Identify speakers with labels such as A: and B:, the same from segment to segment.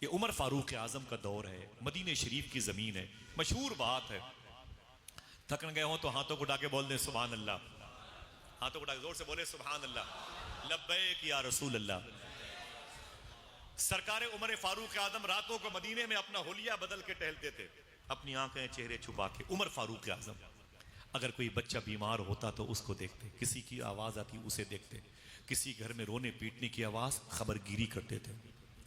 A: ये उमर फारूक आजम का दौर है, मदीने शरीफ की जमीन है। मशहूर बात है, थकन गए हो तो हाथों को उठा के बोल दें सुभान अल्लाह, हाथों को उठा के जोर से बोले सुभान अल्लाह, लब्बैक या रसूल अल्लाह। सरकार उमर फारूक आजम रातों को मदीने में अपना हुलिया बदल के टहलते थे, अपनी आंखें चेहरे छुपा के। उमर फारूक आजम, अगर कोई बच्चा बीमार होता तो उसको देखते, किसी की आवाज आती उसे देखते, किसी घर में रोने पीटने की आवाज खबरगिरी करते थे।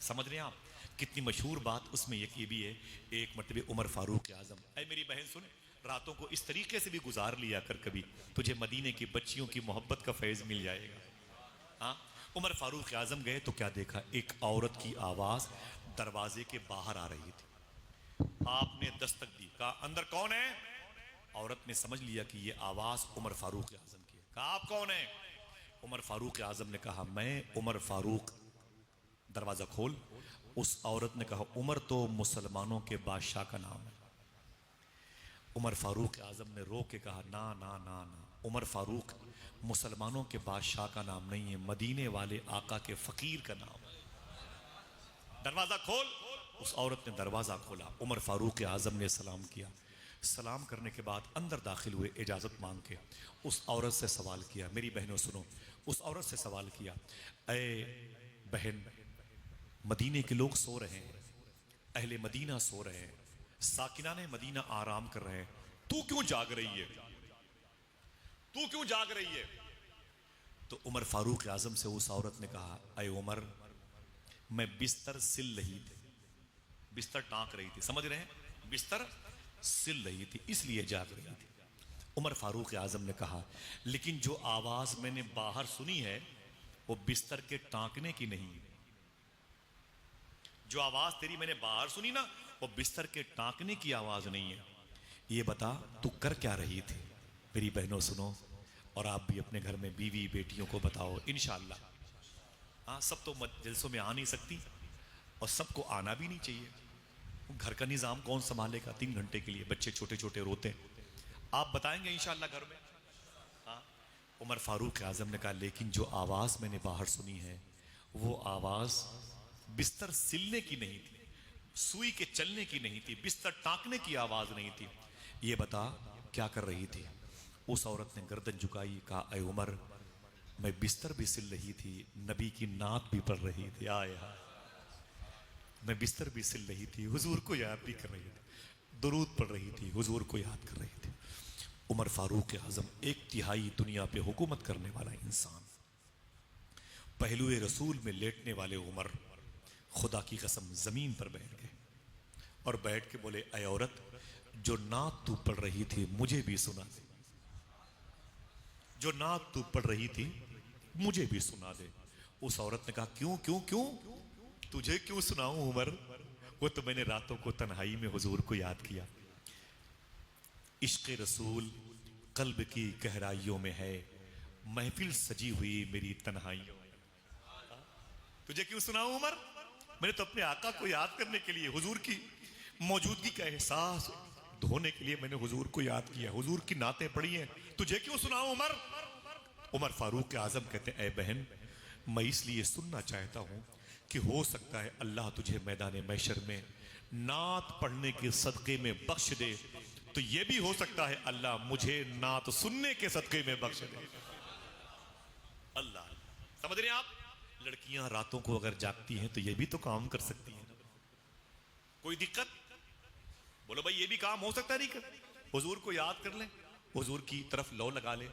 A: समझ रहे हैं आप कितनी मशहूर बात उसमें ये भी है। एक मरतबे उमर फारूक आजम, ऐ मेरी बहन सुन, रातों को इस तरीके से भी गुजार लिया कर, कभी तुझे मदीने की बच्चियों की मोहब्बत का फैज मिल जाएगा। हाँ, उमर फारूक आजम गए तो क्या देखा, एक औरत की आवाज दरवाजे के बाहर आ रही थी। आपने दस्तक दी, कहा अंदर कौन है। औरत ने समझ लिया कि यह आवाज उमर फारूक आजम की है। कहा आप कौन है। उमर फारूक आजम ने कहा मैं उमर फारूक। दरवाजा खोल। उस औरत ने कहा उमर तो मुसलमानों के बादशाह का नाम है। उमर फारूक आजम ने रो के कहा ना ना ना ना, उमर फारूक मुसलमानों के बादशाह का नाम नहीं है, मदीने वाले आका के फकीर का नाम है। दरवाजा खोल। उस औरत ने दरवाजा खोला। उमर फारूक आजम ने सलाम किया। सलाम करने के बाद अंदर दाखिल हुए, इजाज़त मांग के उस औरत से सवाल किया। मेरी बहनों सुनो, उस औरत से सवाल किया, ऐ बहन, मदीने के लोग सो रहे हैं, अहले मदीना सो रहे हैं, साकिना ने मदीना आराम कर रहे हैं, तू क्यों जाग रही है, तू क्यों जाग रही है। तो उमर फारूक आजम से उस औरत ने कहा, ऐ उमर, मैं बिस्तर सिल रही थी, बिस्तर टांक रही थी, समझ रहे हैं, बिस्तर सिल रही थी इसलिए जाग रही थी। उमर फारूक आजम ने कहा लेकिन जो आवाज मैंने बाहर सुनी है वो बिस्तर के टांकने की नहीं है। जो आवाज तेरी मैंने बाहर सुनी ना, वो बिस्तर के टांकने की आवाज नहीं है। ये बता तू कर क्या रही थी। मेरी बहनों सुनो, और आप भी अपने घर में बीवी बेटियों को बताओ इंशाअल्लाह। हाँ, सब तो जलसों में आ नहीं सकती और सबको आना भी नहीं चाहिए। घर का निजाम कौन संभालेगा 3 घंटे के लिए, बच्चे छोटे छोटे रोते हैं, आप बताएंगे इंशाअल्लाह घर में। हाँ, उमर फारूक आजम ने कहा लेकिन जो आवाज मैंने बाहर सुनी है वो आवाज बिस्तर सिलने की नहीं थी, सुई के चलने की नहीं थी, बिस्तर टांकने की आवाज नहीं थी। ये बता क्या कर रही थी। उस औरत ने गर्दन झुकाई, कहा ऐ उमर, मैं बिस्तर भी सिल रही थी, नबी की नात भी पढ़ रही थी। आए हाय, मैं बिस्तर भी सिल रही थी, हुजूर को याद भी कर रही थी, दुरूद पढ़ रही थी, हुजूर को याद कर रही थी। उमर फारूक आजम 1/3 दुनिया पे हुकूमत करने वाला इंसान, पहलुए रसूल में लेटने वाले उमर खुदा की कसम जमीन पर बैठ गए और बैठ के बोले, ऐ औरत, जो नात तू पढ़ रही थी मुझे भी सुना दे, जो नात तू पढ़ रही थी मुझे भी सुना दे। उस औरत ने कहा क्यों क्यों क्यों, तुझे क्यों सुनाऊं उमर, वो तो मैंने रातों को तन्हाई में हुजूर को याद किया। इश्क़ रसूल कल्ब की गहराइयों में है, महफिल सजी हुई मेरी तन्हाइयों में। तुझे क्यों सुनाऊं उमर, मैंने तो अपने आका को याद करने के लिए, हुजूर की मौजूदगी का एहसास धोने के लिए मैंने हुजूर को याद किया, हुजूर की नातें पढ़ी हैं, तुझे क्यों सुनाऊं उमर। उमर फारूक आजम कहते हैं, ऐ बहन, मैं इसलिए सुनना चाहता हूं कि हो सकता है अल्लाह तुझे मैदान महशर में नात पढ़ने के सदक़े में बख्श दे, तो यह भी हो सकता है अल्लाह मुझे नात सुनने के सदक़े में बख्श दे। अल्लाह, समझ रहे हैं आप। लड़कियां रातों को अगर जागती हैं तो यह भी तो काम कर सकती हैं, कोई दिक्कत, बोलो भाई ये भी काम हो सकता है। नहीं कर, हुजूर को याद कर ले, हुजूर की तरफ लौ लगा ले।